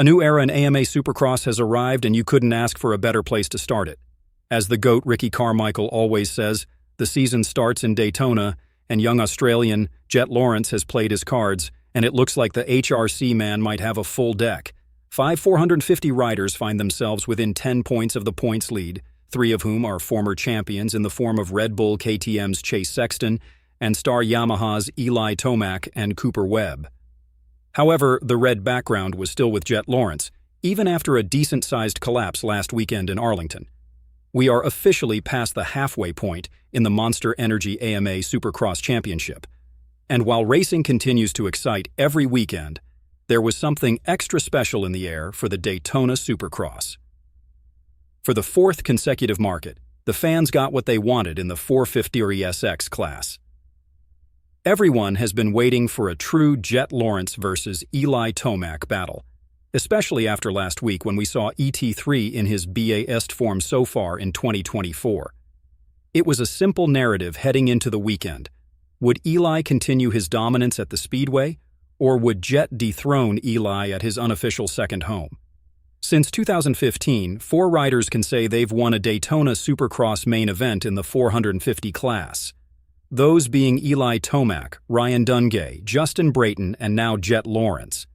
A new era in AMA Supercross has arrived, and you couldn't ask for a better place to start it. As the GOAT Ricky Carmichael always says, the season starts in Daytona, and young Australian Jett Lawrence has played his cards, and it looks like the HRC man might have a full deck. 450 riders find themselves within 10 points of the points lead, 3 of whom are former champions in the form of Redbull KTM's Chase Sexton and star Yamaha's Eli Tomac and Cooper Webb. However, the red background was still with Jett Lawrence, even after a decent-sized collapse last weekend in Arlington. We are officially past the halfway point in the Monsterenergy AMA Supercross Championship. And while racing continues to excite every weekend, there was something extra special in the air for the Daytona Supercross. For the 4th consecutive market, the fans got what they wanted in the 450 SX class. Everyone has been waiting for a true Jett Lawrence versus Eli Tomac battle, especially after last week when we saw ET3 in his best form so far in 2024. It was a simple narrative heading into the weekend. Would Eli continue his dominance at the Speedway, or would Jett dethrone Eli at his unofficial second home? Since 2015, 4 riders can say they've won a Daytona Supercross main event in the 450 class. Those being Eli Tomac, Ryan Dungay, Justin Brayton, and now Jett Lawrence.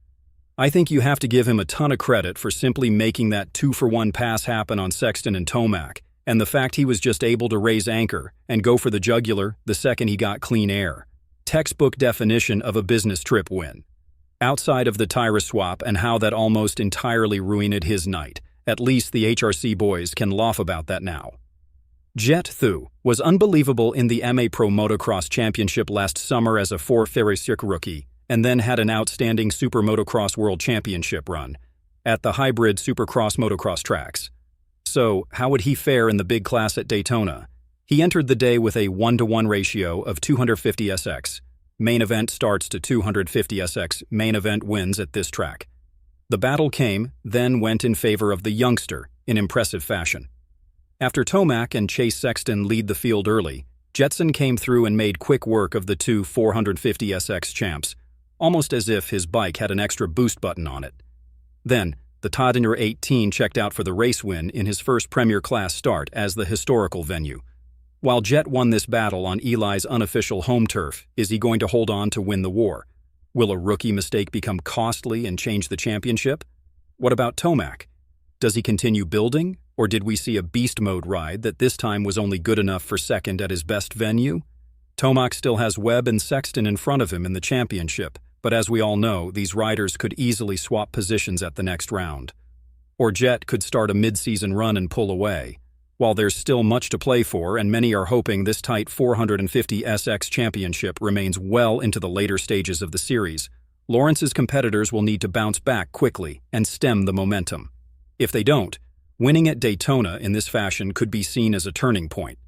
I think you have to give him a ton of credit for simply making that 2-for-1 pass happen on Sexton and Tomac, and the fact he was just able to raise anchor and go for the jugular the second he got clean air. Textbook definition of a business trip win. Outside of the tire swap and how that almost entirely ruined his night, at least the HRC boys can laugh about that now. Jett was unbelievable in the MA Pro Motocross Championship last summer as a Foxracing rookie, and then had an outstanding Super Motocross World Championship run at the hybrid Supercross motocross tracks. So, how would he fare in the big class at Daytona? He entered the day with a 1-to-1 ratio of 250 SX. Main event starts to 250 SX. Main event wins at this track. The battle came, then went in favor of the youngster in impressive fashion. After Tomac and Chase Sexton lead the field early, Jetson came through and made quick work of the 2 450 SX champs, almost as if his bike had an extra boost button on it. Then, the Todiner 18 checked out for the race win in his first Premier Class start as the historical venue. While Jett won this battle on Eli's unofficial home turf, is he going to hold on to win the war? Will a rookie mistake become costly and change the championship? What about Tomac? Does he continue building, or did we see a beast mode ride that this time was only good enough for second at his best venue? Tomac still has Webb and Sexton in front of him in the championship, but as we all know, these riders could easily swap positions at the next round. Or Jett could start a mid-season run and pull away. While there's still much to play for, and many are hoping this tight 450 SX championship remains well into the later stages of the series, Lawrence's competitors will need to bounce back quickly and stem the momentum. If they don't, winning at Daytona in this fashion could be seen as a turning point.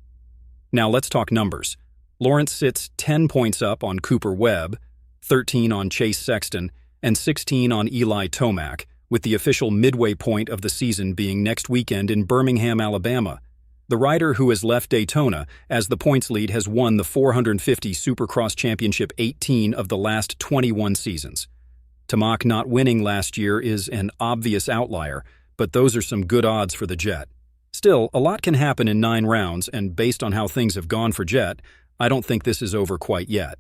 Now let's talk numbers. Lawrence sits 10 points up on Cooper Webb, 13 on Chase Sexton, and 16 on Eli Tomac, with the official midway point of the season being next weekend in Birmingham, Alabama. The rider who has left Daytona as the points lead has won the 450 Supercross Championship 18 of the last 21 seasons. Tomac not winning last year is an obvious outlier, but those are some good odds for the Jett. Still, a lot can happen in 9 rounds, and based on how things have gone for Jett, I don't think this is over quite yet.